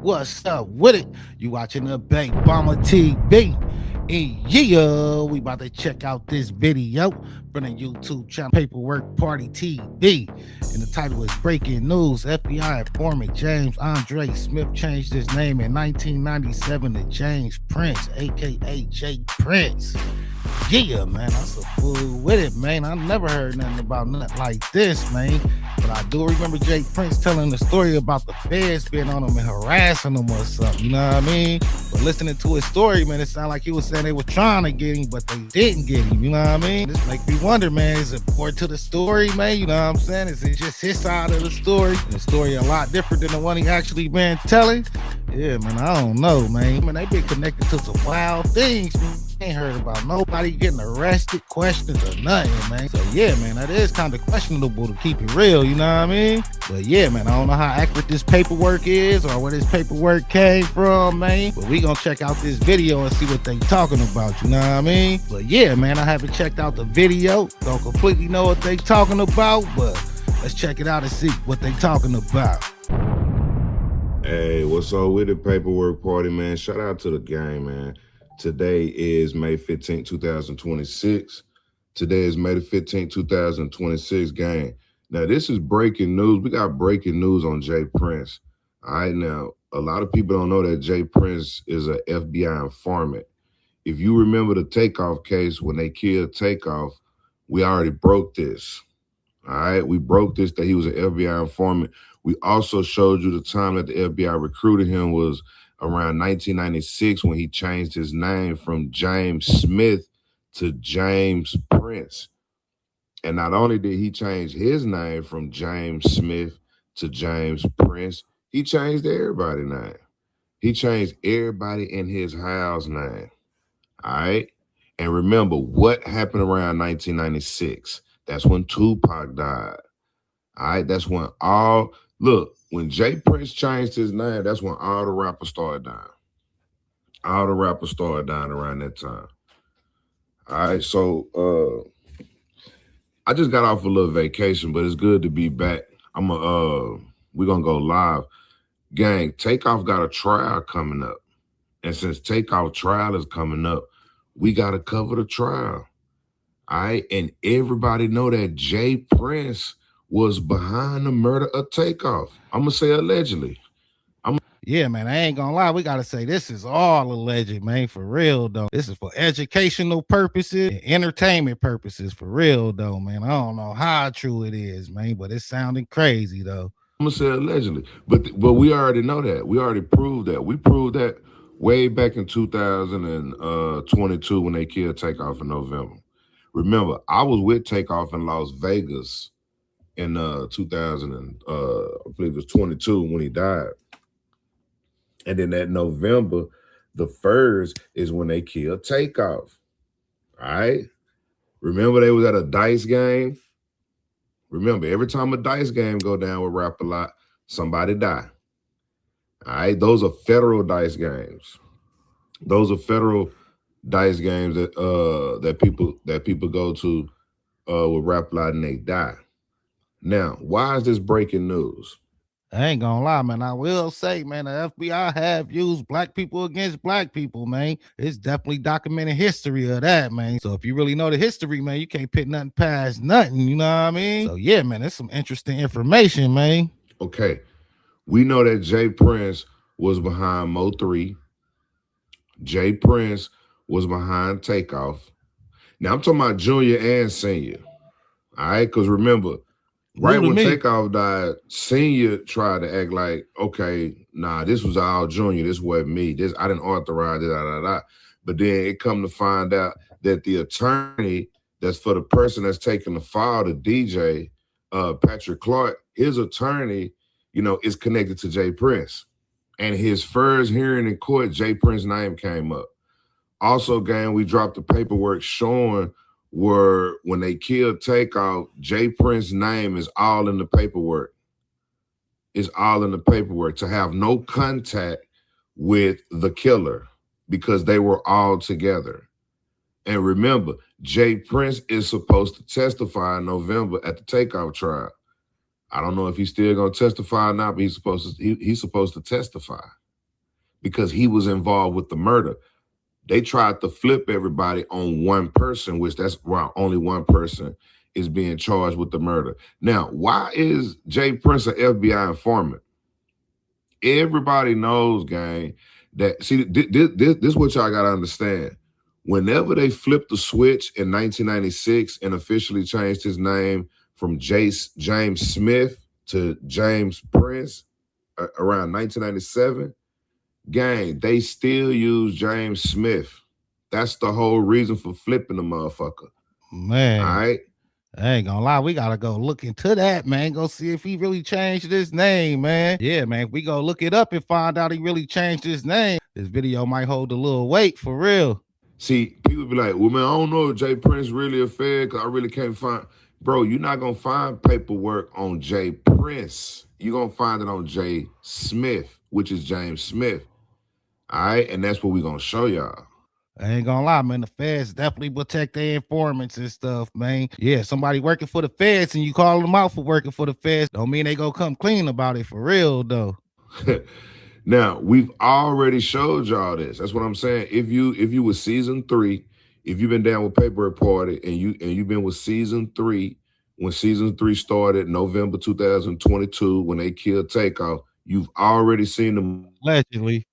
What's up with it? You watching the Bank Bomber TV. And yeah, we about to check out this video from the YouTube channel Paperwork Party TV. And the title is Breaking News. FBI informant James Andre Smith changed his name in 1997 to James Prince, aka J Prince. Yeah, man, that's a fool with it, man. I never heard nothing about nothing like this, man. But I do remember Jay Prince telling the story about the feds being on him and harassing him or something, you know what I mean? But listening to his story, man, it sounded like he was saying they were trying to get him, but they didn't get him, you know what I mean? This makes me wonder, man, is it more to the story, man? You know what I'm saying? Is it just his side of the story? And the story a lot different than the one he actually been telling? Yeah, man, I don't know, man. I mean, they been connected to some wild things, man. Ain't heard about nobody getting arrested, questions, or nothing, man. So yeah, man, that is kind of questionable to keep it real, you know what I mean? But yeah, man, I don't know how accurate this paperwork is or where this paperwork came from, man. But we gonna check out this video and see what they talking about, you know what I mean? But yeah, man, I haven't checked out the video. Don't completely know what they talking about, but let's check it out and see what they talking about. Hey, what's up with the Paperwork Party, man? Shout out to the gang, man. Today is May 15, 2026. Today is May the 15th, 2026, gang. Now, this is breaking news. We got breaking news on J Prince. All right, now, a lot of people don't know that J Prince is an FBI informant. If you remember the Takeoff case, when they killed Takeoff, we already broke this. All right, we broke this, that he was an FBI informant. We also showed you the time that the FBI recruited him was around 1996 when he changed his name from James Smith to James Prince. And not only did he change his name from James Smith to James Prince, he changed everybody's name. He changed everybody in his house name. All right? And remember, what happened around 1996? That's when Tupac died. All right? That's when when J Prince changed his name, that's when all the rappers started dying. All the rappers started dying around that time. All right, so I just got off a little vacation, but it's good to be back. We're gonna go live. Gang, Takeoff got a trial coming up. And since Takeoff trial is coming up, we gotta cover the trial. All right, and everybody know that J Prince was behind the murder of Takeoff. I'm gonna say allegedly. Yeah, man, I ain't gonna lie. We gotta say this is all alleged, man. For real, though. This is for educational purposes and entertainment purposes. For real, though, man. I don't know how true it is, man, but it's sounding crazy, though. I'm gonna say allegedly, but we already know that. We already proved that. We proved that way back in 2022 when they killed Takeoff in November. Remember, I was with Takeoff in Las Vegas in 2000 and I believe it was 22 when he died. And then that November, the 1st is when they killed Takeoff. All right? Remember they was at a dice game? Remember, every time a dice game go down with Rap a Lot, somebody die. All right? Those are federal dice games. Those are federal dice games that people go to with Rap a Lot and they die. Now, why is this breaking news? I ain't gonna lie, man. I will say, man, the FBI have used black people against black people, man. It's definitely documented history of that, man. So if you really know the history, man, you can't put nothing past nothing, you know what I mean? So yeah, man, that's some interesting information, man. Okay. We know that J Prince was behind Mo 3. J Prince was behind Takeoff. Now I'm talking about junior and senior. All right, because remember, right when Takeoff died, Senior tried to act like, okay, nah, this was all Junior. This wasn't me. I didn't authorize it, But then it come to find out that the attorney that's for the person that's taking the file, the DJ, Patrick Clark, his attorney, is connected to J Prince. And his first hearing in court, J Prince's name came up. Also, gang, we dropped the paperwork showing where when they killed Takeoff, J Prince's name is all in the paperwork. It's all in the paperwork to have no contact with the killer because they were all together. And remember, J Prince is supposed to testify in November at the Takeoff trial. I don't know if he's still gonna testify or not, but he's supposed to testify. because he was involved with the murder. They tried to flip everybody on one person, which that's why only one person is being charged with the murder. Now, why is Jay Prince an FBI informant? Everybody knows, gang, that see this is what y'all gotta understand. Whenever they flipped the switch in 1996 and officially changed his name from James Smith to James Prince around 1997, gang, they still use James Smith. That's the whole reason for flipping the motherfucker. Man. All right. I ain't gonna lie, we gotta go look into that, man. Go see if he really changed his name, man. Yeah, man. We go look it up and find out he really changed his name. This video might hold a little weight for real. See, people be like, well, man, I don't know if Jay Prince really a fed because I really can't find. Bro, you're not gonna find paperwork on Jay Prince. You're gonna find it on Jay Smith, which is James Smith. All right, and that's what we're gonna show y'all. I ain't gonna lie, man. The feds definitely protect their informants and stuff, man. Yeah, somebody working for the feds and you call them out for working for the feds, don't mean they gonna come clean about it for real, though. Now, we've already showed y'all this. That's what I'm saying. If you were season 3, if you've been down with Paperwork Party and you've been with season 3, when season 3 started November 2022, when they killed Takeoff, you've already seen them. Allegedly.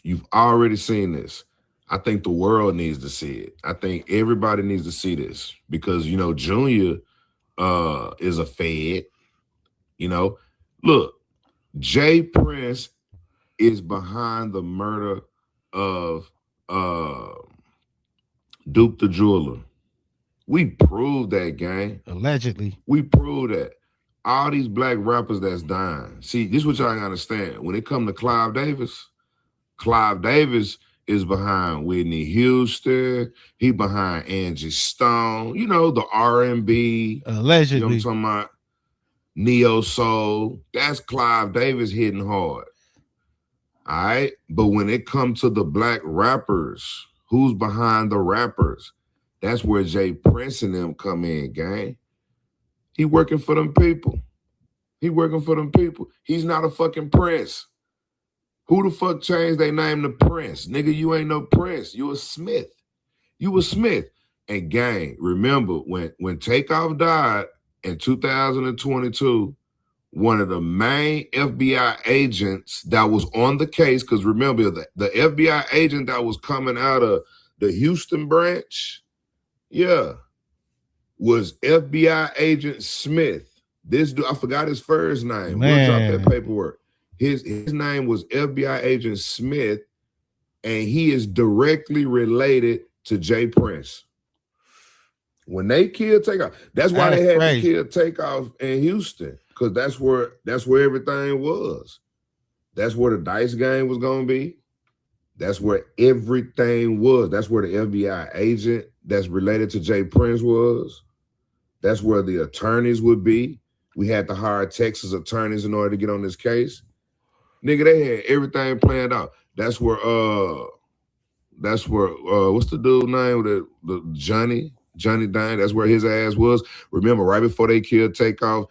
You've already seen this. I think the world needs to see it. I think everybody needs to see this because, you know, Junior is a fed. You know, look, Jay Prince is behind the murder of Duke the Jeweler. We proved that, gang. Allegedly. We proved that. All these black rappers that's dying. See, this is what y'all gotta understand. When it comes to Clive Davis is behind Whitney Houston. He behind Angie Stone. You know, the R&B. Allegedly. You know what I'm talking about? Neo Soul. That's Clive Davis hitting hard. All right? But when it comes to the black rappers, who's behind the rappers? That's where Jay Prince and them come in, gang. He working for them people. He working for them people. He's not a fucking Prince. Who the fuck changed their name to Prince? Nigga, you ain't no Prince. You a Smith. You a Smith. And gang, remember, when Takeoff died in 2022, one of the main FBI agents that was on the case, because remember, the FBI agent that was coming out of the Houston branch, yeah, was FBI agent Smith. This dude, I forgot his first name. We'll drop that paperwork. His name was FBI agent Smith, and he is directly related to Jay Prince. When they killed Takeoff, that's why they had to kill Takeoff in Houston, because that's where everything was. That's where the dice game was gonna be. That's where everything was. That's where the FBI agent that's related to Jay Prince was. That's where the attorneys would be. We had to hire Texas attorneys in order to get on this case. Nigga, they had everything planned out. That's where what's the dude name? The Johnny Dang. That's where his ass was. Remember, right before they killed Takeoff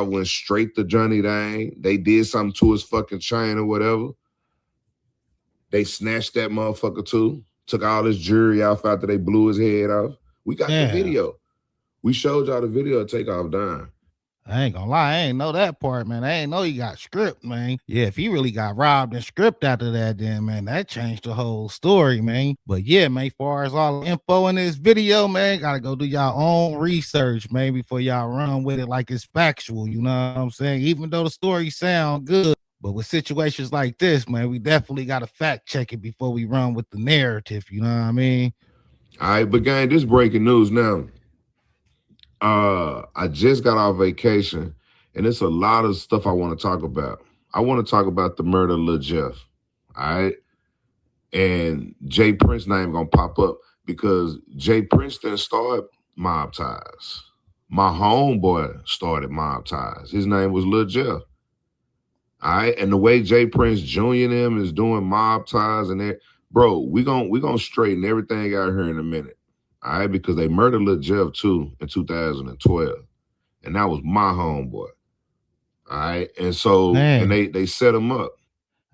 went straight to Johnny Dang. They did something to his fucking chain or whatever. They snatched that motherfucker too. Took all his jewelry off after they blew his head off. We got the video. We showed y'all the video of Takeoff dying. I ain't gonna lie, I ain't know that part, man. I ain't know he got script, man. Yeah, if he really got robbed and script after that, then, man, that changed the whole story, man. But yeah, man, as far as all the info in this video, man, gotta go do y'all own research, man, before y'all run with it like it's factual, you know what I'm saying? Even though the story sound good, but with situations like this, man, we definitely gotta fact check it before we run with the narrative, you know what I mean? All right, but gang, this breaking news now. I just got off vacation, and it's a lot of stuff I want to talk about. I want to talk about the murder of Lil Jeff, all right? And Jay Prince name gonna pop up because Jay Prince didn't start Mob Ties. My homeboy started Mob Ties. His name was Lil Jeff, all right? And the way Jay Prince Jr. and them is doing Mob Ties and that, bro, we gonna straighten everything out here in a minute. All right, because they murdered Lil Jeff too in 2012, and that was my homeboy. All right, and so and they set him up.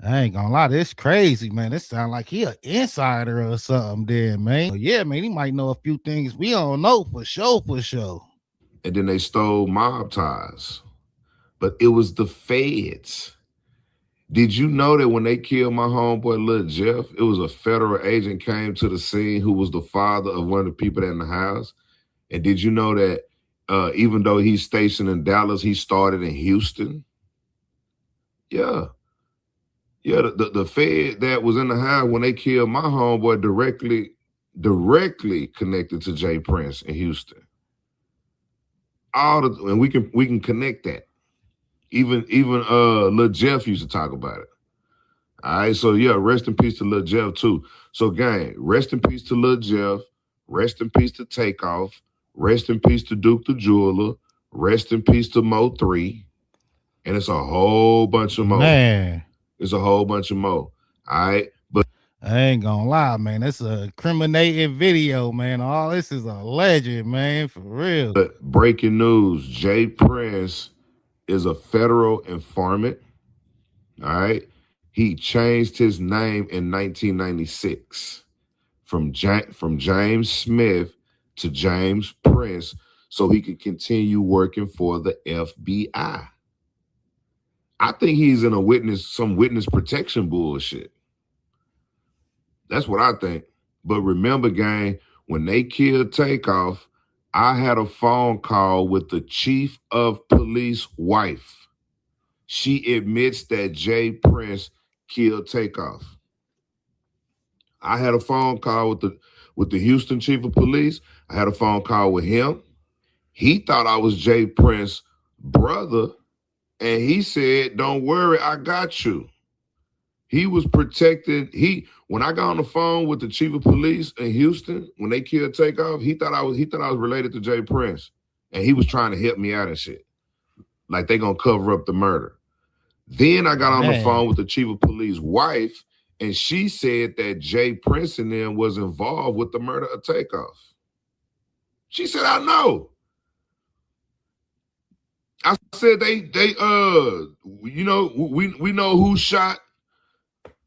I ain't gonna lie, this crazy, man. This sound like he an insider or something, then, man. But yeah, man, he might know a few things we don't know for sure, for sure. And then they stole mob ties. But it was the feds. Did you know that when they killed my homeboy Lil Jeff, it was a federal agent came to the scene who was the father of one of the people in the house? And did you know that even though he's stationed in Dallas, he started in Houston? Yeah. Yeah, the Fed that was in the house when they killed my homeboy directly connected to Jay Prince in Houston. And we can connect that. Even Lil Jeff used to talk about it. All right, so yeah, rest in peace to Lil Jeff too. So gang, rest in peace to Lil Jeff, rest in peace to Takeoff, rest in peace to Duke the Jeweler, rest in peace to Mo 3, and it's a whole bunch of more. Man. It's a whole bunch of more. All right, but I ain't gonna lie, man. It's a incriminating video, man. All this is a legend, man, for real. But breaking news, Jay Prince is a federal informant. All right. He changed his name in 1996 from James Smith to James Prince so he could continue working for the FBI. I think he's in some witness protection bullshit. That's what I think. But remember, gang, when they killed Takeoff, I had a phone call with the chief of police wife. She admits that Jay Prince killed Takeoff. I had a phone call with the Houston chief of police. I had a phone call with him. He thought I was Jay Prince's brother, and he said, "Don't worry, I got you." He was protected. When I got on the phone with the chief of police in Houston when they killed Takeoff, he thought I was related to Jay Prince, and he was trying to help me out and shit, like they gonna cover up the murder. Then I got on the phone with the chief of police wife, and she said that Jay Prince and them was involved with the murder of Takeoff. She said, "I know." I said, we know who shot.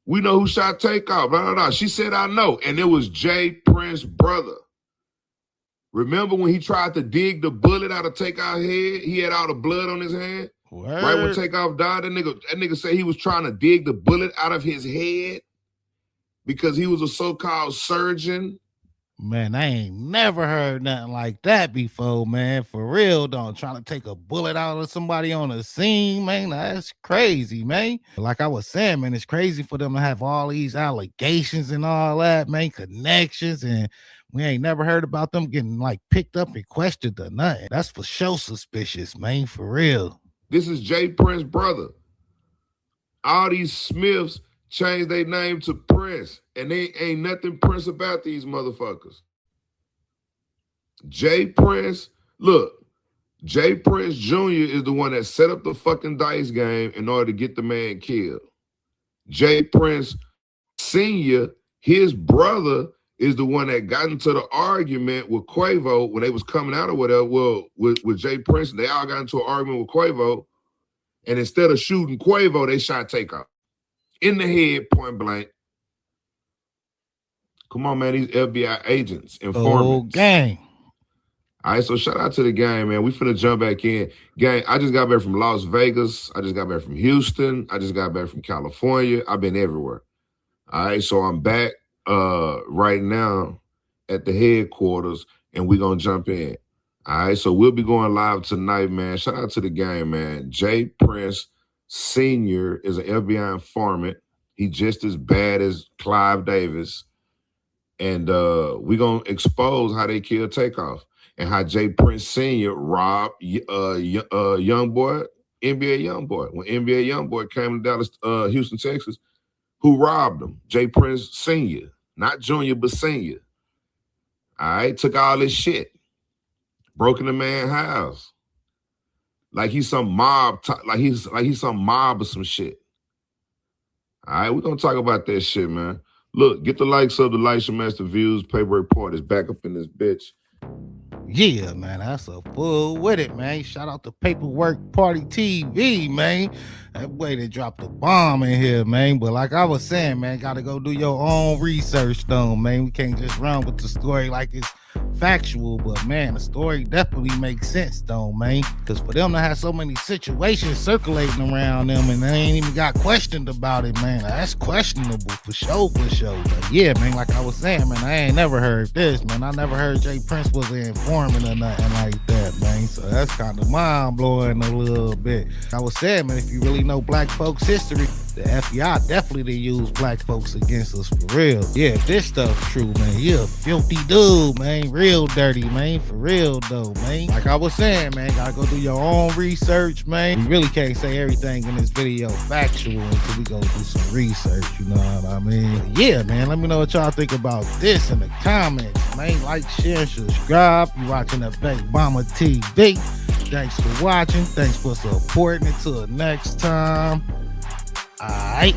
We know who shot Takeoff. Blah, blah, blah. She said, "I know." And it was Jay Prince's brother. Remember when he tried to dig the bullet out of Takeoff's head? He had all the blood on his hand. Word. Right when Takeoff died, that nigga said he was trying to dig the bullet out of his head because he was a so-called surgeon. Man, I ain't never heard nothing like that before, man. For real, don't trying to take a bullet out of somebody on the scene, man. That's crazy, man. Like I was saying, man, it's crazy for them to have all these allegations and all that, man, connections, and we ain't never heard about them getting like picked up and questioned or nothing. That's for sure suspicious, man, for real. This is Jay Prince's brother. All these Smiths changed their name to Prince, and they ain't nothing Prince about these motherfuckers. Jay Prince, look, Jay Prince Jr. is the one that set up the fucking dice game in order to get the man killed. Jay Prince Sr., his brother, is the one that got into the argument with Quavo when they was coming out or whatever. Well, with Jay Prince, they all got into an argument with Quavo, and instead of shooting Quavo, they shot Takeoff in the head, point blank. Come on, man, these FBI agents, informants. Oh, gang. All right, so shout out to the gang, man. We finna jump back in. Gang, I just got back from Las Vegas. I just got back from Houston. I just got back from California. I've been everywhere. All right, so I'm back right now at the headquarters, and we're going to jump in. All right, so we'll be going live tonight, man. Shout out to the gang, man. Jay Prince Sr. is an FBI informant. He just as bad as Clive Davis. And we're going to expose how they killed Takeoff and how Jay Prince Sr. robbed Youngboy, NBA Youngboy. When NBA Youngboy came to Dallas, Houston, Texas, who robbed him? Jay Prince Sr., not Junior, but Senior. All right, took all this shit, broke in the man's house, like he's some mob, like he's some mob or some shit. All right, we're gonna talk about that shit, man. Look, get the likes of the Lisha Master Views. Paperwork Party is back up in this bitch. Yeah, man, that's a full with it, man. Shout out to Paperwork Party TV, man. That way they dropped the bomb in here, man. But like I was saying, man, gotta go do your own research, though, man. We can't just run with the story like it's factual, but man, the story definitely makes sense, though, man. Because for them to have so many situations circulating around them and they ain't even got questioned about it, man, that's questionable for sure, for sure. But yeah, man, like I was saying, man, I ain't never heard this, man. I never heard Jay Prince was an informant or nothing like that, man. So that's kind of mind blowing a little bit. I was saying, man, if you really know black folks' history, the FBI definitely they use black folks against us for real. Yeah, if this stuff true, man, you a filthy dude, man. Real dirty, man. For real, though, man. Like I was saying, man, gotta go do your own research, man. We really can't say everything in this video factual until we go do some research, you know what I mean? But yeah, man, let me know what y'all think about this in the comments, man. Like, share, subscribe. You watching the Bank Bomber TV. Thanks for watching. Thanks for supporting. Until next time. All right.